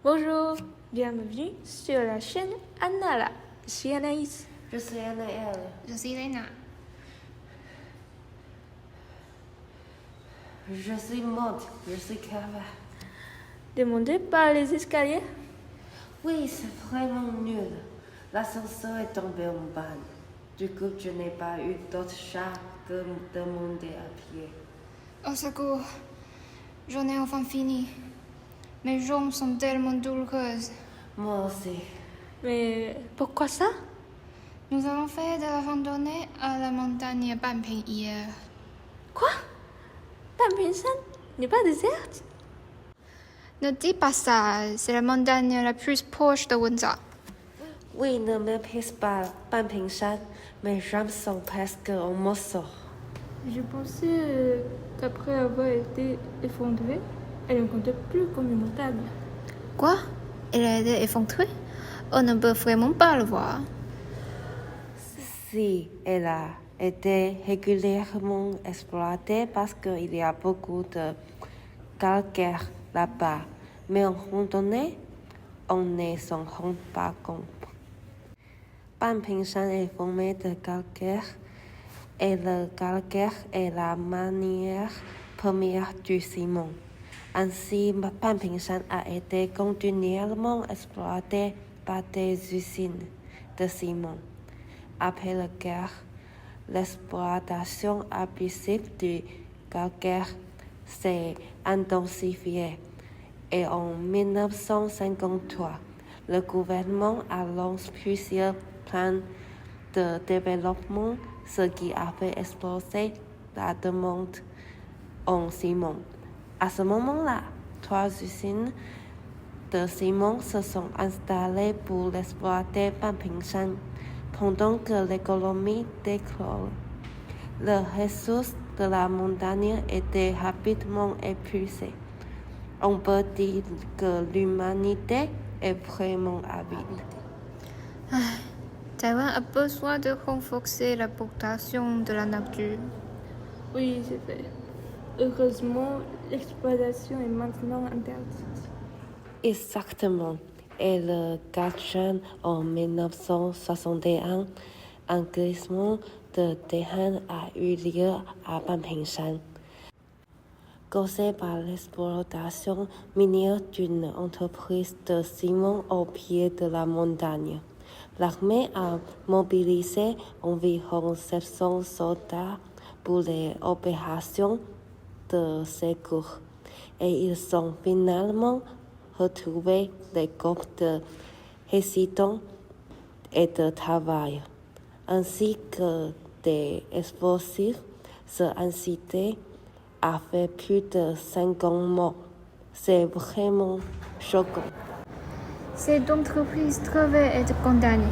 Bonjour, bienvenue sur la chaîne Annala. Je suis Anaïs. Je suis Anaëlle. Je suis Lena. Je suis Maud. Je suis Cava. Demandez par les escaliers. Oui, c'est vraiment nul. L'ascenseur est tombé en panne. Du coup, je n'ai pas eu d'autre choix que de monter à pied. Au secours. J'en ai enfin fini. Mes jambes sont tellement douloureuses. Moi aussi. Mais pourquoi ça? Nous avons fait de la randonnée à la montagne Banping hier. Quoi? Banping n'est pas déserte? Ne dis pas ça, c'est la montagne la plus proche de Windsor. Oui, ne méprise pas Banpingshan. Mes jambes sont presque en morceaux. Je pensais qu'après avoir été effondrée, elle ne comptait plus comme immortable. Quoi? Elle a été effondrée? On ne peut vraiment pas le voir. Si, elle a été régulièrement exploitée parce qu'il y a beaucoup de calcaire là-bas. Mais en randonnée, on ne s'en rend pas compte. Banpingshan est formé de calcaire et le calcaire est la manière première du ciment. Ainsi, Banpingshan a été continuellement exploité par des usines de ciment. Après la guerre, l'exploitation abusive du calcaire s'est intensifiée et en 1953, le gouvernement a lancé plusieurs plans de développement, ce qui a fait exploser la demande en ciment. À ce moment-là, 3 usines de ciment se sont installées pour exploiter Banpingshan. Pendant que l'économie décolle, les ressources de la montagne étaient rapidement épuisées. On peut dire que l'humanité est vraiment avide. Taïwan a besoin de renforcer la protection de la nature. Oui, c'est vrai. Heureusement, l'exploitation est maintenant interdite. Exactement. Et le 4 juin en 1961, un glissement de terrain a eu lieu à Banpingshan, causé par l'exploitation minière d'une entreprise de ciment au pied de la montagne. L'armée a mobilisé environ 700 soldats pour les opérations de secours et ils ont finalement retrouvé les corps de résistants et de travail, ainsi que des explosifs. Ce incident a fait plus de 50 morts. C'est vraiment choquant. Cette entreprise devait être condamnée.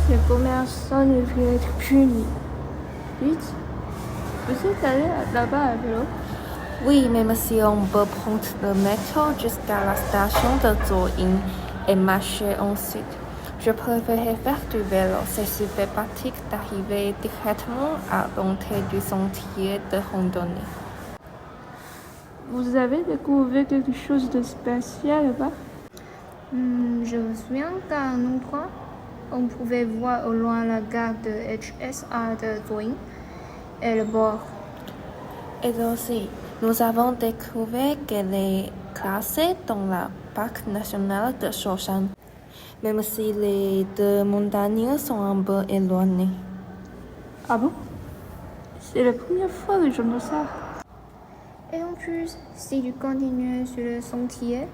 Les commerçants devraient être punis. Vite, vous êtes allé là-bas à vélo? Oui, même si on peut prendre le métro jusqu'à la station de Zhuoying et marcher ensuite. Je préférais faire du vélo. C'est super pratique d'arriver directement à l'entrée du sentier de randonnée. Vous avez découvert quelque chose de spécial là-bas? Je me souviens qu'à un endroit, on pouvait voir au loin la gare de HSR de Zhuoying et le bord. Et aussi, nous avons découvert qu'elle est classée dans le parc national de Shoshan, même si les deux montagnes sont un peu éloignées. Ah bon? C'est la première fois que j'entends ça. Et en plus, si tu continues sur le sentier,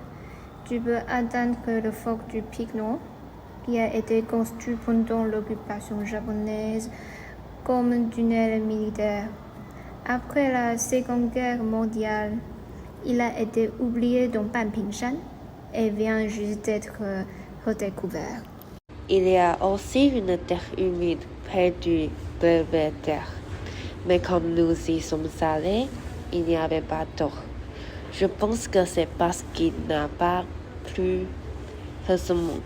tu peux atteindre le fort du Pic Nord, qui a été construit pendant l'occupation japonaise comme un tunnel militaire. Après la Seconde Guerre mondiale, il a été oublié dans Banpingshan et vient juste d'être redécouvert. Il y a aussi une terre humide près du belvédère. Mais comme nous y sommes allés, il n'y avait pas d'eau. Je pense que c'est parce qu'il n'a pas plu récemment.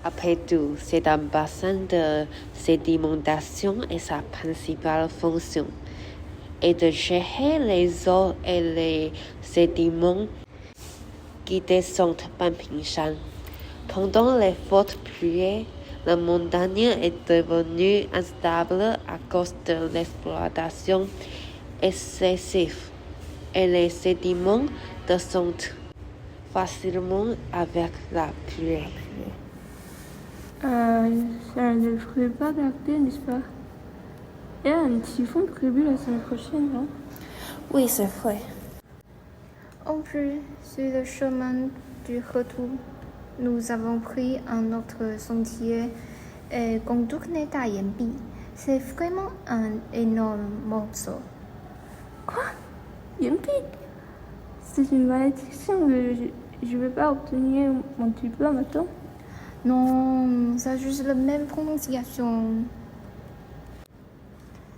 Après tout, c'est un bassin de sédimentation et sa principale fonction est de gérer les eaux et les sédiments qui descendent Panpingshan. Pendant les fortes pluies, la montagne est devenue instable à cause de l'exploitation excessive et les sédiments descendent facilement avec la pluie. Ça ne devrait pas tarder, n'est-ce pas? Il y a un typhon prévu la semaine prochaine, non? Oui, c'est vrai. En plus, sur le chemin du retour, nous avons pris un autre sentier et contourné Tayenbi. C'est vraiment un énorme morceau. Quoi? Yempi? C'est une malédiction. Je ne vais pas obtenir mon diplôme, attends. Non, c'est juste la même prononciation.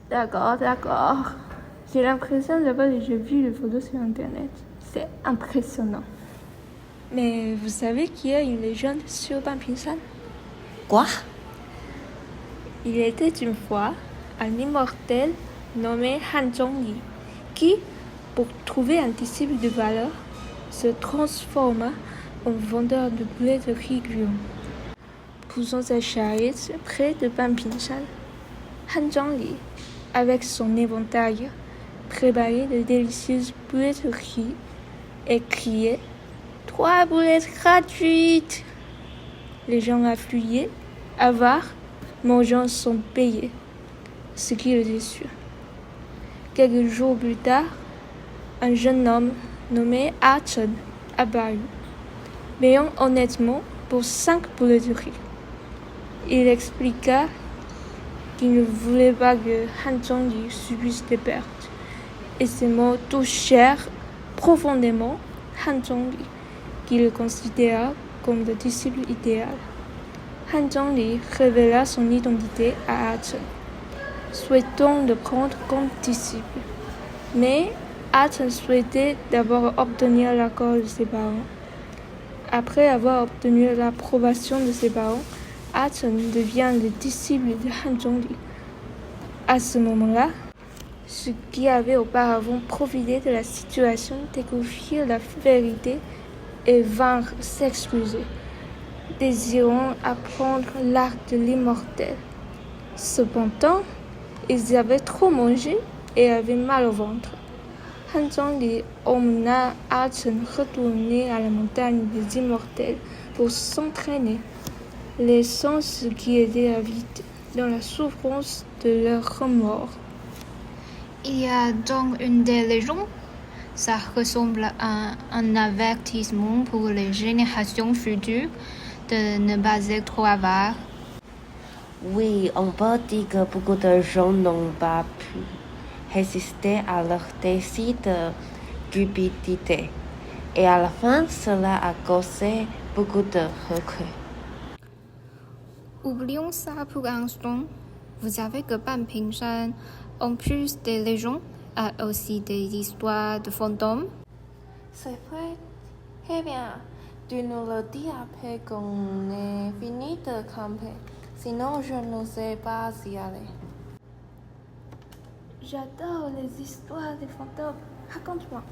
D'accord. J'ai l'impression d'avoir déjà vu les photos sur Internet. C'est impressionnant. Mais vous savez qu'il y a une légende sur Panpingshan? Quoi? Il était une fois un immortel nommé Han Zhongli qui, pour trouver un disciple de valeur, se transforma en vendeur de blé de riz. Poussant sa charrette près de Panpingshan, Han Zhongli, avec son éventail, préparait de délicieuses boulettes de riz et criait « 3 boulettes gratuites !» Les gens affluaient, avares, mangeant sans payer, ce qui le déçut. Quelques jours plus tard, un jeune homme nommé Chen apparut, payant honnêtement pour 5 boulettes de riz. Il expliqua qu'il ne voulait pas que Han Zhongli subisse des pertes, et ces mots touchèrent profondément Han Zhongli, qui le considéra comme le disciple idéal. Han Zhongli révéla son identité à Chen, souhaitant le prendre comme disciple. Mais Chen souhaitait d'abord obtenir l'accord de ses parents. Après avoir obtenu l'approbation de ses parents, Chen devient le disciple de Han Zhongli. À ce moment-là, ceux qui avaient auparavant profité de la situation découvrirent la vérité et vinrent s'excuser, désirant apprendre l'art de l'immortel. Cependant, ils avaient trop mangé et avaient mal au ventre. Han Zhongli emmena Chen retourner à la montagne des immortels pour s'entraîner, laissant ceux qui étaient avides dans la souffrance de leur remords. Il y a donc une des légendes. Ça ressemble à un avertissement pour les générations futures de ne pas être trop avares. Oui, on peut dire que beaucoup de gens n'ont pas pu résister à leur désir de cupidité. Et à la fin, cela a causé beaucoup de regrets. Oublions ça pour un instant. Vous savez que Panpingshan, en plus des légendes, a aussi des histoires de fantômes. C'est vrai. Eh bien, tu nous le dis après qu'on ait fini de camper. Sinon, je ne sais pas y aller. J'adore les histoires des fantômes. Raconte-moi.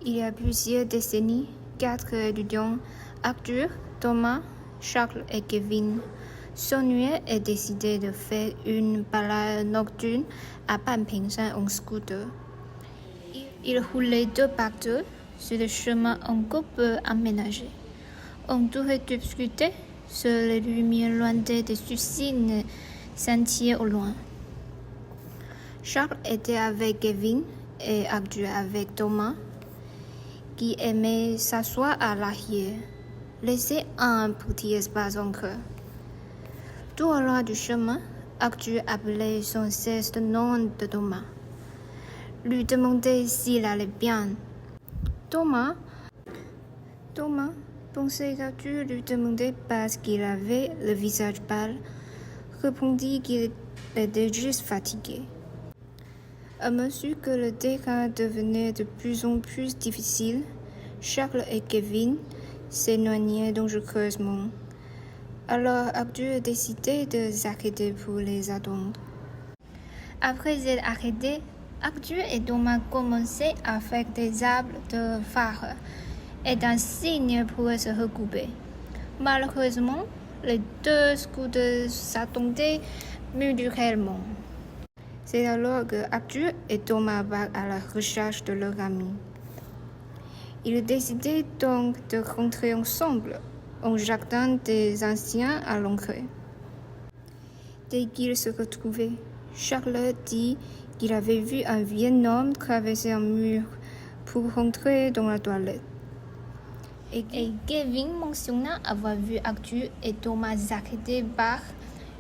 Il y a plusieurs décennies, 4 étudiants, Arthur, Thomas, Charles et Kevin, s'ennuyaient et décidaient de faire une balade nocturne à Panpingshan en scooter. Ils roulaient 2 par 2 sur le chemin encore peu aménagé. Entouré d'obscurité, seules les lumières lointaines des usines scintillaient au loin. Charles était avec Kevin et Arthur avec Thomas, qui aimait s'asseoir à l'arrière, laisser un petit espace entre eux. Tout au long du chemin, Arthur appelait sans cesse le nom de Thomas, lui demandait s'il allait bien. Thomas pensait qu'Arthur lui demandait parce qu'il avait le visage pâle, répondit qu'il était juste fatigué. À mesure que le décor devenait de plus en plus difficile, Charles et Kevin s'éloignaient dangereusement. Alors Arthur décidait de s'arrêter pour les attendre. Après être arrêtés, Arthur et Thomas commençaient à faire des arbres de phare est un signe pour se recouper. Malheureusement, les deux scouts s'attendaient mutuellement. C'est alors que Arthur et Thomas partent à la recherche de leur ami. Ils décidaient donc de rentrer ensemble au jardin des anciens à l'entrée. Dès qu'ils se retrouvaient, Charles dit qu'il avait vu un vieil homme traverser un mur pour rentrer dans la toilette. Et Kevin mentionna avoir vu Arthur et Thomas arrêtés par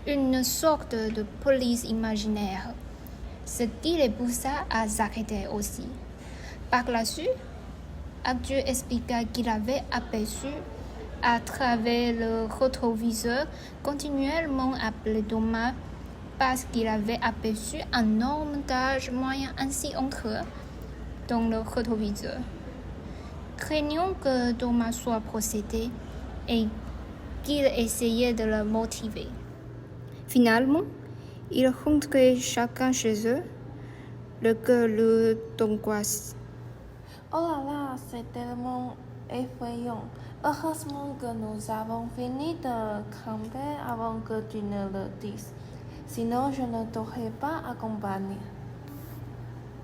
une sorte de police imaginaire, ce qui les poussa à s'arrêter aussi. Par la suite, Arthur expliqua qu'il avait aperçu à travers le rétroviseur continuellement appelé Thomas parce qu'il avait aperçu un homme d'âge moyen ainsi entre eux dans le rétroviseur. Craignant que Thomas soit possédé et qu'il essayait de le motiver. Finalement, ils rentraient chacun chez eux, le cœur lourd d'angoisse. Oh là là, c'est tellement effrayant. Heureusement que nous avons fini de camper avant que tu ne le dises. Sinon, je ne t'aurais pas accompagné.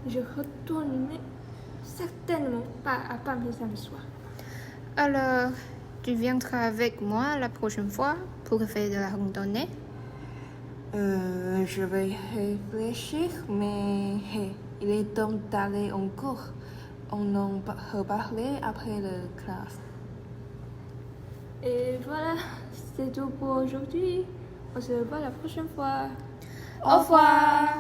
Je retournerai certainement pas à Paris samedi soir. Alors, tu viendras avec moi la prochaine fois pour faire de la randonnée? Je vais réfléchir, mais il est temps d'aller en cours. On en reparlera après la classe. Et voilà, c'est tout pour aujourd'hui. On se revoit la prochaine fois. Au revoir!